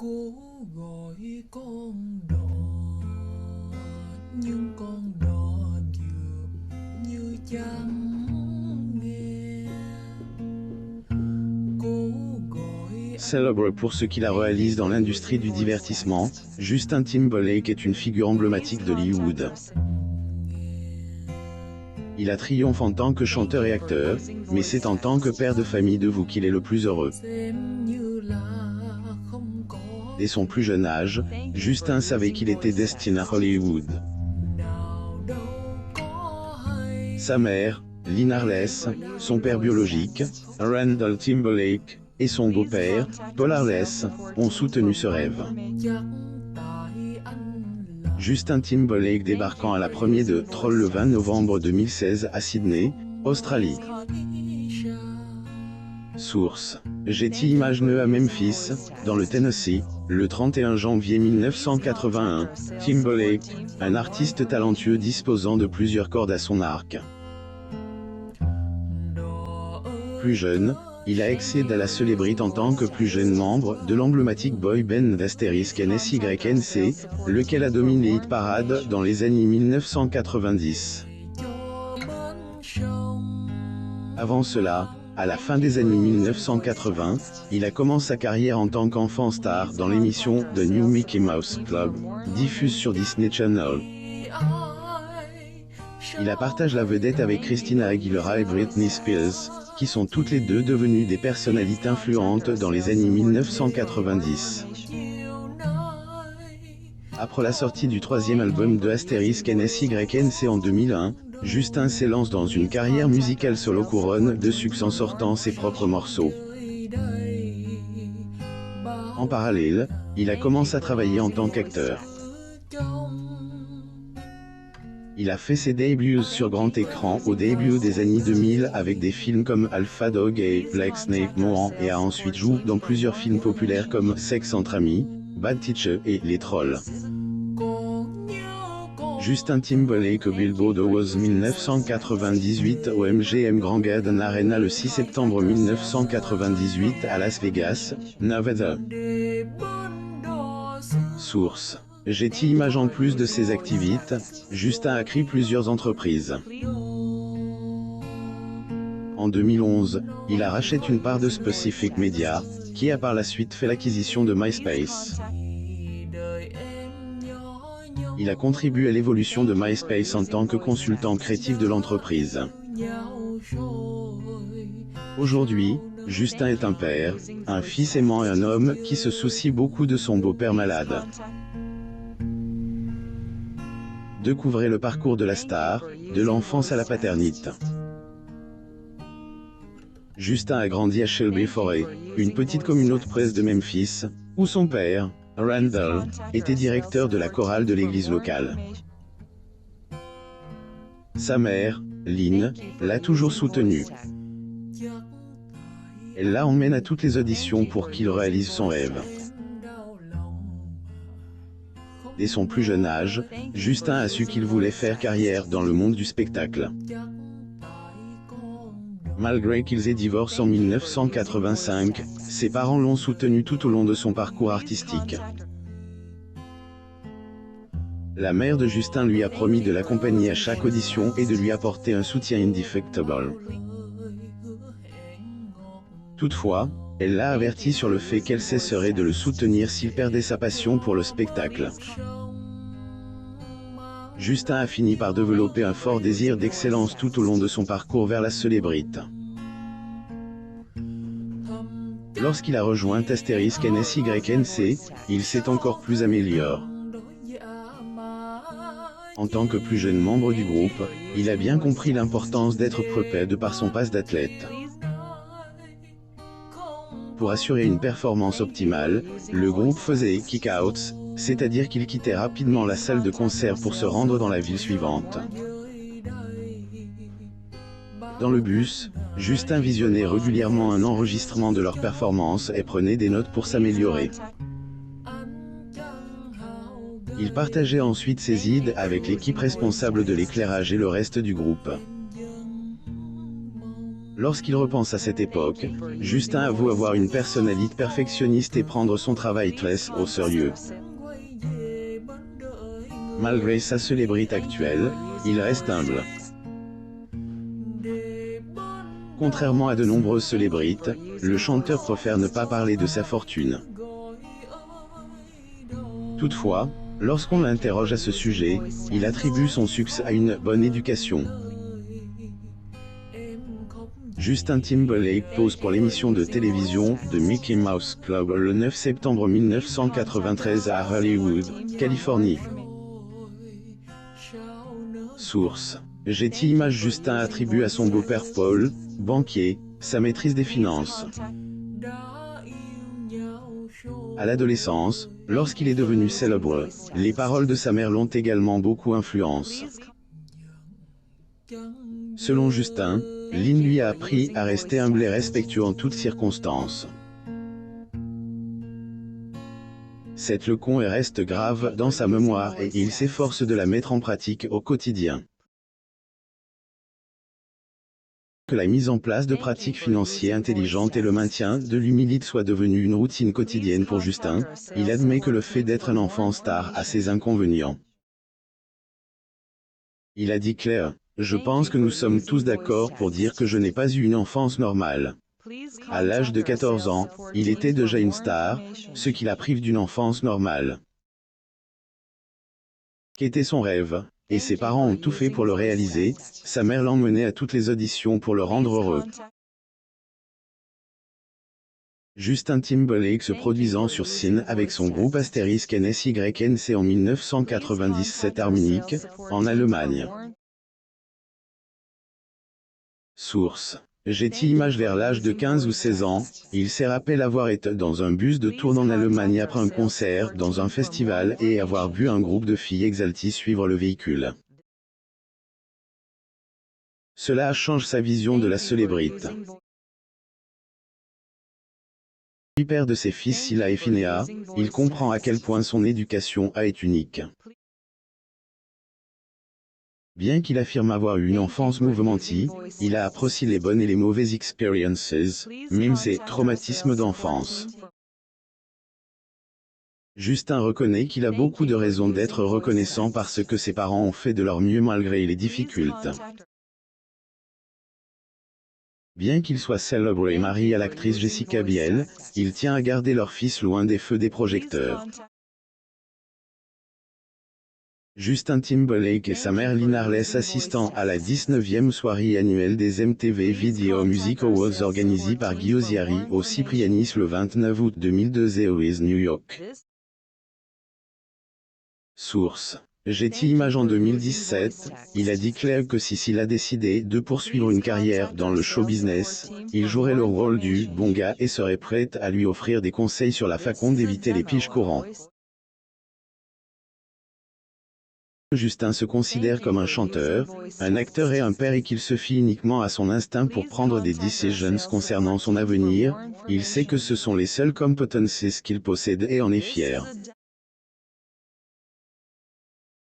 Cố gọi con đò nhưng con đò dường như chẳng nghe. Cố gọi Célèbre pour ce qu'il a réalisé dans l'industrie du divertissement, Justin Timberlake est une figure emblématique de Hollywood. Il a triomphé en tant que chanteur et acteur, mais c'est en tant que père de famille de vous qu'il est le plus heureux. xem như là không có Dès son plus jeune âge, Justin savait qu'il était destiné à Hollywood. nào đâu có hay. Sa mère, Lynn Arless, son père biologique, Randall Timberlake, et son beau-père, Paul Arless, ont soutenu ce rêve. Chắc tại anh là Justin Timberlake débarquant à la première de Troll le 20 novembre 2016 à Sydney, Australie. Source: Getty Images à Memphis, dans le Tennessee, le 31 janvier 1981, Timberlake, un artiste talentueux disposant de plusieurs cordes à son arc. Plus jeune, il a accédé à la célébrité en tant que plus jeune membre de l'emblématique boy band *NSYNC, lequel a dominé les hit parades dans les années 1990. cho bến sông. Avant cela, à la fin des années 1980, il a commencé sa carrière en tant qu'enfant star dans l'émission The New Mickey Mouse Club, diffuse sur Disney Channel. Il a partagé la vedette avec Christina Aguilera et Britney Spears, qui sont toutes les deux devenues des personnalités influentes dans les années 1990. Après la sortie du troisième album de *NSYNC en 2001, Justin s'élance dans une carrière musicale solo couronne de succès en sortant ses propres morceaux. En parallèle, il a commencé à travailler en tant qu'acteur. Il a fait ses débuts sur grand écran au début des années 2000 avec des films comme Alpha Dog et Black Snake Moran et a ensuite joué dans plusieurs films populaires comme Sex entre amis, Bad Teacher et Les Trolls. Justin Timberlake au Billboard Awards 1998 au MGM Grand Garden Arena le 6 septembre 1998 à Las Vegas, Nevada. Source: Getty Images. En plus de ses activités, Justin a créé plusieurs entreprises. En 2011, il a racheté une part de Specific Media, qui a par la suite fait l'acquisition de MySpace. Il a contribué à l'évolution de MySpace en tant que consultant créatif de l'entreprise. Aujourd'hui, Justin est un père, un fils aimant et un homme qui se soucie beaucoup de son beau-père malade. Découvrez le parcours de la star, de l'enfance à la paternité. Justin a grandi à Shelby Forest, une petite communauté près de Memphis, où son père, Randall, était directeur de la chorale de l'église locale. Sa mère, Lynn, l'a toujours soutenu. Elle l'emmène à toutes les auditions pour qu'il réalise son rêve. Dès son plus jeune âge, Justin a su qu'il voulait faire carrière dans le monde du spectacle. Malgré qu'ils aient divorcé en 1985, ses parents l'ont soutenu tout au long de son parcours artistique. La mère de Justin lui a promis de l'accompagner à chaque audition et de lui apporter un soutien indéfectible. Toutefois, elle l'a averti sur le fait qu'elle cesserait de le soutenir s'il perdait sa passion pour le spectacle. Justin a fini par développer un fort désir d'excellence tout au long de son parcours vers la célébrité. Lorsqu'il a rejoint *NSYNC, il s'est encore plus amélioré. En tant que plus jeune membre du groupe, il a bien compris l'importance d'être préparé de par son passé d'athlète. Pour assurer une performance optimale, le groupe faisait kick-outs, c'est-à-dire qu'il quittait rapidement la salle de concert pour se rendre dans la ville suivante. Dans le bus, Justin visionnait régulièrement un enregistrement de leur performance et prenait des notes pour s'améliorer. Il partageait ensuite ses idées avec l'équipe responsable de l'éclairage et le reste du groupe. Lorsqu'il repense à cette époque, Justin avoue avoir une personnalité perfectionniste et prendre son travail très au sérieux. Malgré sa célébrité actuelle, il reste humble. Contrairement à de nombreuses célébrités, le chanteur préfère ne pas parler de sa fortune. Toutefois, lorsqu'on l'interroge à ce sujet, il attribue son succès à une bonne éducation. Justin Timberlake pose pour l'émission de télévision The Mickey Mouse Club le 9 septembre 1993 à Hollywood, Californie. Source. Getty Images. Justin attribue à son beau-père Paul, banquier, sa maîtrise des finances. À l'adolescence, lorsqu'il est devenu célèbre, les paroles de sa mère l'ont également beaucoup influencé. Selon Justin, Lynn lui a appris à rester humble et respectueux en toutes circonstances. Cette leçon reste grave dans sa mémoire et il s'efforce de la mettre en pratique au quotidien. Que la mise en place de pratiques financières intelligentes et le maintien de l'humilité soient devenus une routine quotidienne pour Justin, il admet que le fait d'être un enfant star a ses inconvénients. Il a dit clair, « Je pense que nous sommes tous d'accord pour dire que je n'ai pas eu une enfance normale. » À l'âge de 14 ans, il était déjà une star, ce qui la prive d'une enfance normale. Qu'était son rêve, et ses parents ont tout fait pour le réaliser, sa mère l'emmenait à toutes les auditions pour le rendre heureux. Justin Timberlake se produisant sur scène avec son groupe Asterisk NSYNC en 1997 à Munich, en Allemagne. Source. Getty Images. Vers l'âge de 15 ou 16 ans, il s'est rappelé avoir été dans un bus de tour en Allemagne après un concert dans un festival et avoir vu un groupe de filles exaltées suivre le véhicule. Cela change sa vision de la célébrité. Père de ses fils Sila et Phinéa, il comprend à quel point son éducation a été unique. Bien qu'il affirme avoir eu une enfance mouvementée, il a apprécié les bonnes et les mauvaises experiences, même ses traumatismes d'enfance. Justin reconnaît qu'il a beaucoup de raisons d'être reconnaissant parce que ses parents ont fait de leur mieux malgré les difficultés. Bien qu'il soit célèbre et marié à l'actrice Jessica Biel, il tient à garder leur fils loin des feux des projecteurs. Justin Timberlake et sa mère Lynn Arless assistant à la 19e soirée annuelle des MTV Video Music Awards organisée par Guy Oziari au Ciprianis le 29 août 2002 à New York. Source. Getty Images. En 2017, il a dit clair que s'il a décidé de poursuivre une carrière dans le show business, il jouerait le rôle du bon gars et serait prêt à lui offrir des conseils sur la façon d'éviter les pièges courants. Justin se considère comme un chanteur, un acteur et un père et qu'il se fie uniquement à son instinct pour prendre des décisions concernant son avenir, il sait que ce sont les seules compétences qu'il possède et en est fier.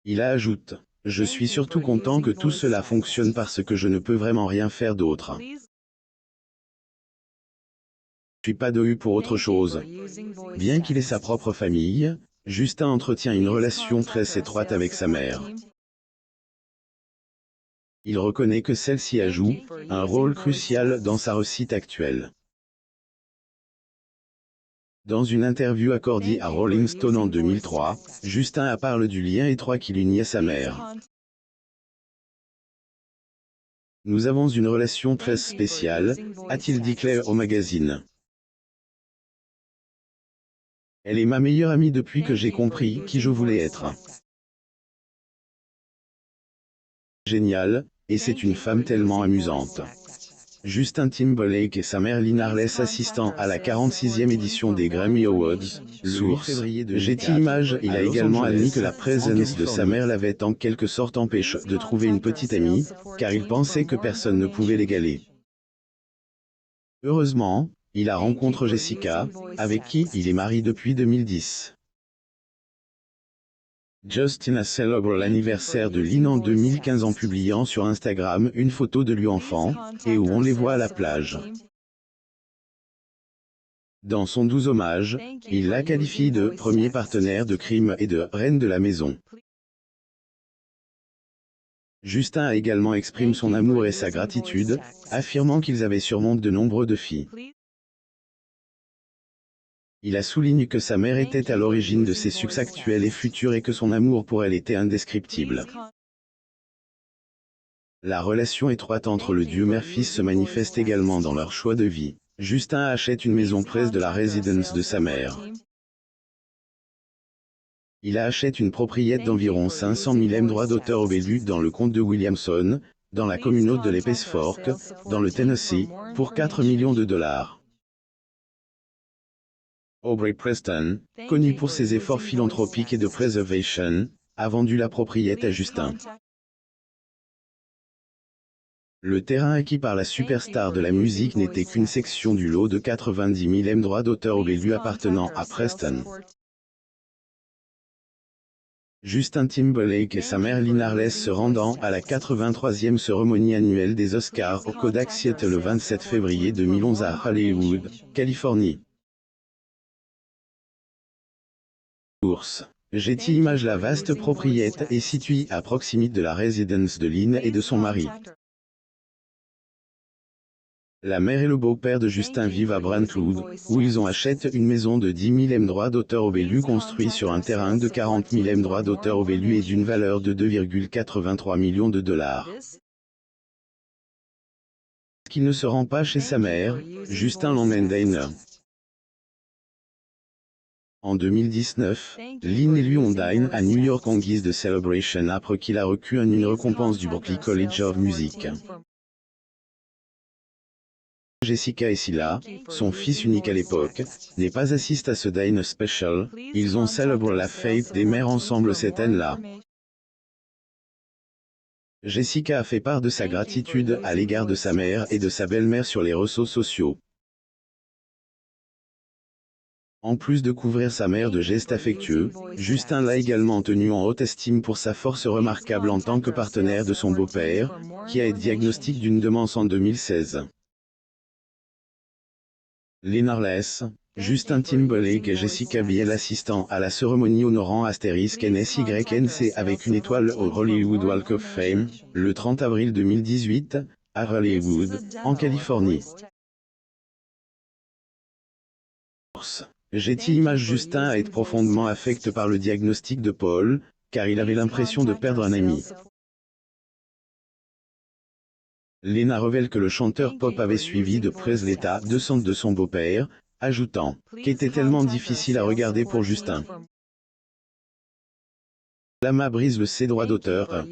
Il ajoute, « Je suis surtout content que tout cela fonctionne parce que je ne peux vraiment rien faire d'autre. Je ne suis pas doué pour autre chose. » Bien qu'il ait sa propre famille, Justin entretient une relation très étroite avec sa mère. Il reconnaît que celle-ci joue un rôle crucial dans sa réussite actuelle. Dans une interview accordée à Rolling Stone en 2003, Justin parle du lien étroit qui l'unit à sa mère. « Nous avons une relation très spéciale, a-t-il déclaré au magazine. Elle est ma meilleure amie depuis que j'ai compris qui je voulais être. Génial, et c'est une femme tellement amusante. » Justin Timberlake et sa mère Lynn Arless assistant à la 46e édition des Grammy Awards. Source. Getty Images. Il a également admis que la présence de sa mère l'avait en quelque sorte empêché de trouver une petite amie, car il pensait que personne ne pouvait l'égaler. Heureusement, il a rencontré Jessica, avec qui il est marié depuis 2010. Justin célèbre l'anniversaire de Lynn en 2015 en publiant sur Instagram une photo de lui enfant, et où on les voit à la plage. Dans son doux hommage, il la qualifie de « premier partenaire de crime » et de « reine de la maison ». Justin a également exprimé son amour et sa gratitude, affirmant qu'ils avaient surmonté de nombreux défis. Il a souligné que sa mère était à l'origine de ses succès actuels et futurs et que son amour pour elle était indescriptible. La relation étroite entre le duo mère-fils se manifeste également dans leur choix de vie. Justin achète une maison près de la résidence de sa mère. Il achète une propriété d'environ 500 000 droits d'auteur au Bellu dans le comté de Williamson, dans la communauté de l'Épaisse Fork, dans le Tennessee, pour 4 millions de dollars. Aubrey Preston, connu pour ses efforts philanthropiques et de preservation, a vendu la propriété à Justin. Le terrain acquis par la superstar de la musique n'était qu'une section du lot de 90 000 droits d'auteur au Bellu appartenant à Preston. Justin Timberlake et sa mère Lynn Arles se rendant à la 83e cérémonie annuelle des Oscars au Kodak Theater le 27 février 2011 à Hollywood, Californie. Source. Getty Images. La vaste propriété est située à proximité de la résidence de Lynn et de son mari. La mère et le beau-père de Justin vivent à Brentwood, où ils ont acheté une maison de 10 000 droits d'auteur au Bellu construit sur un terrain de 40 000 droits d'auteur au Bellu et d'une valeur de 2,83 millions de dollars. Qu'il ne se rend pas chez sa mère, Justin l'emmène dîner. En 2019, Lynn et lui ont dîné à New York en guise de celebration après qu'il a reçu une récompense du Berklee College of Music. Jessica et Silla, son fils unique à l'époque, n'est pas assiste à ce dîner special, ils ont célébré la fête des mères ensemble cette année-là. Jessica a fait part de sa gratitude à l'égard de sa mère et de sa belle-mère sur les réseaux sociaux. En plus de couvrir sa mère de gestes affectueux, Justin l'a également tenu en haute estime pour sa force remarquable en tant que partenaire de son beau-père, qui a été diagnostiqué d'une démence en 2016. Lynn Arles, Justin Timberlake et Jessica Biel assistant à la cérémonie honorant *NSYNC avec une étoile au Hollywood Walk of Fame, le 30 avril 2018, à Hollywood, en Californie. Getty Images. Justin a été profondément affecté par le diagnostic de Paul, car il avait l'impression de perdre un ami. Lena révèle que le chanteur pop avait suivi de près l'état de santé de son beau-père, ajoutant « qu'était tellement difficile à regarder pour Justin ». Lama brise ses droits d'auteur.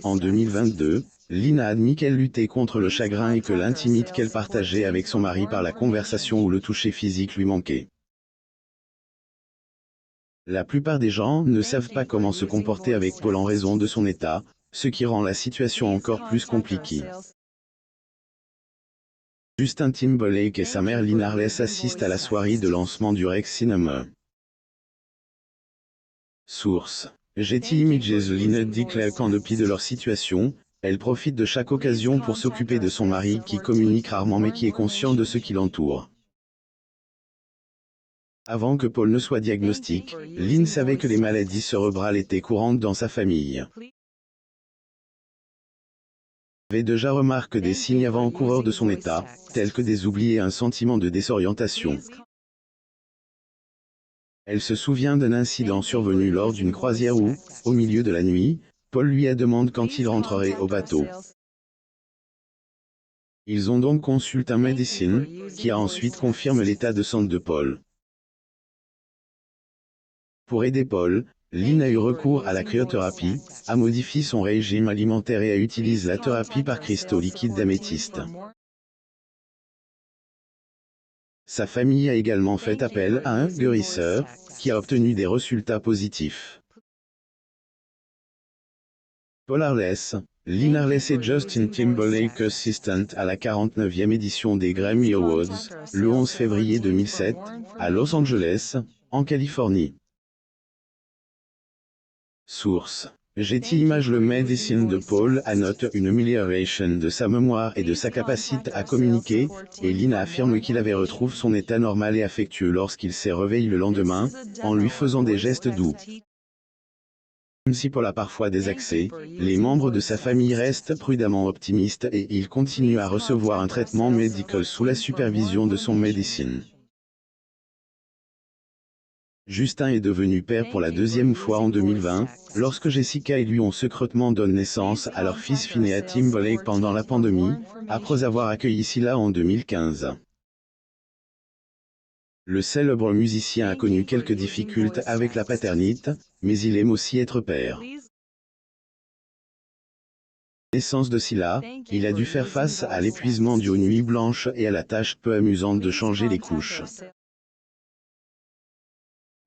En 2022, Lynn a admis qu'elle luttait contre le chagrin et que l'intimité qu'elle partageait avec son mari par la conversation ou le toucher physique lui manquait. La plupart des gens ne savent pas comment se comporter avec Paul en raison de son état, ce qui rend la situation encore plus compliquée. Justin Timberlake et sa mère Lynn Arles assistent à la soirée de lancement du Rex Cinema. Source. Getty Images. Lynn déclare qu'en dépit de leur situation, elle profite de chaque occasion pour s'occuper de son mari qui communique rarement mais qui est conscient de ce qui l'entoure. Avant que Paul ne soit diagnostiqué, Lynn savait que les maladies cérébrales étaient courantes dans sa famille. Avait déjà remarqué des signes avant-coureurs de son état, tels que des oublis et un sentiment de désorientation. Elle se souvient d'un incident survenu lors d'une croisière où, au milieu de la nuit, Paul lui a demandé quand il rentrerait au bateau. Ils ont donc consulté un médecin, qui a ensuite confirmé l'état de santé de Paul. Pour aider Paul, Lynn a eu recours à la cryothérapie, a modifié son régime alimentaire et a utilisé la thérapie par cristaux liquides d'améthyste. Sa famille a également fait appel à un guérisseur, qui a obtenu des résultats positifs. Paul Arles, Lynn Arles et Justin Timberlake assistant à la 49e édition des Grammy Awards, le 11 février 2007, à Los Angeles, en Californie. Source. Getty Images. Le Medicine de Paul annote une amélioration de sa mémoire et de sa capacité à communiquer, et Lina affirme qu'il avait retrouvé son état normal et affectueux lorsqu'il s'est réveillé le lendemain, en lui faisant des gestes doux. Même si Paul a parfois des accès, les membres de sa famille restent prudemment optimistes et il continue à recevoir un traitement médical sous la supervision de son médecin. Justin est devenu père pour la deuxième fois en 2020, lorsque Jessica et lui ont secrètement donné naissance à leur fils Finney Timberlake pendant la pandémie, après avoir accueilli Scylla en 2015. Le célèbre musicien a connu quelques difficultés avec la paternité, mais il aime aussi être père. Naissance de Scylla, il a dû faire face à l'épuisement dû aux nuits blanches et à la tâche peu amusante de changer les couches.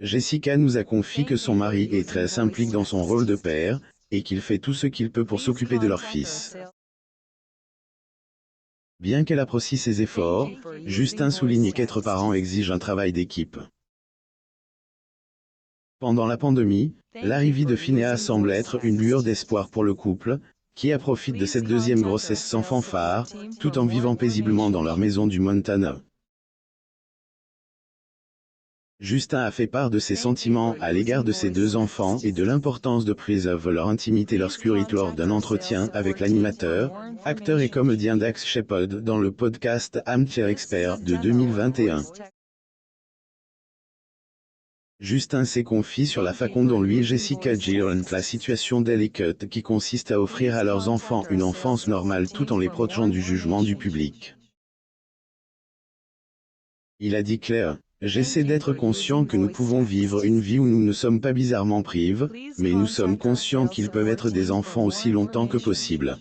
Jessica nous a confié que son mari est très s'implique dans son rôle de père, et qu'il fait tout ce qu'il peut pour s'occuper de leur fils. Bien qu'elle apprécie ses efforts, Justin souligne qu'être parent exige un travail d'équipe. Pendant la pandémie, l'arrivée de Phineas semble être une lueur d'espoir pour le couple, qui profite de cette deuxième grossesse sans fanfare, tout en vivant paisiblement dans leur maison du Montana. Justin a fait part de ses sentiments à l'égard de ses deux enfants et de l'importance de préserver leur intimité lorsqu'il lors d'un entretien avec l'animateur, acteur et comédien Dax Shepard dans le podcast Armchair Expert de 2021. Justin s'est confié sur la façon dont lui et Jessica gèrent la situation délicate qui consiste à offrir à leurs enfants une enfance normale tout en les protégeant du jugement du public. Il a dit clair. J'essaie d'être conscient que nous pouvons vivre une vie où nous ne sommes pas bizarrement privés, mais nous sommes conscients qu'ils peuvent être des enfants aussi longtemps que possible.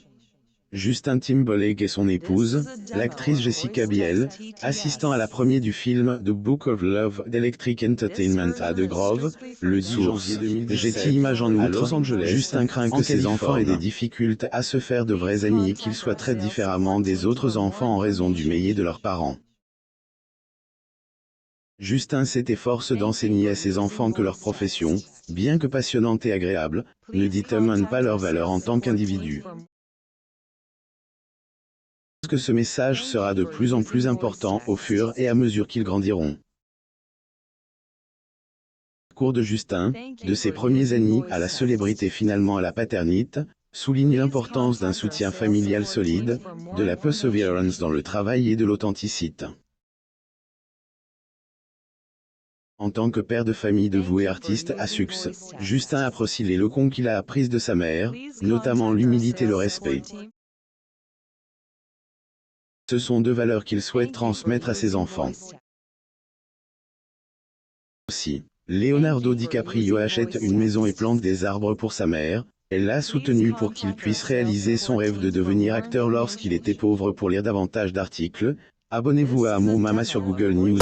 Justin Timberlake et son épouse, l'actrice Jessica Biel, assistant à la première du film The Book of Love d'Electric Entertainment à De Grove, le 10 janvier 2017, Getty Images en outre, Los Angeles, Justin craint que ses enfants aient des difficultés à se faire de vrais amis et qu'ils soient traités différemment des autres enfants en raison du métier de leurs parents. Justin s'efforce d'enseigner à ses enfants que leur profession, bien que passionnante et agréable, ne détermine pas leur valeur en tant qu'individu. Que ce message sera de plus en plus important au fur et à mesure qu'ils grandiront. Le cours de Justin, de ses premiers années à la célébrité finalement à la paternité, souligne l'importance d'un soutien familial solide, de la perseverance dans le travail et de l'authenticité. En tant que père de famille dévoué artiste à succès, Justin apprécie les leçons qu'il a apprises de sa mère, notamment l'humilité et le respect. Ce sont deux valeurs qu'il souhaite transmettre à ses enfants. Aussi, Leonardo DiCaprio achète une maison et plante des arbres pour sa mère. Elle l'a soutenu pour qu'il puisse réaliser son rêve de devenir acteur lorsqu'il était pauvre. Pour lire davantage d'articles, abonnez-vous à Mon Mama sur Google News.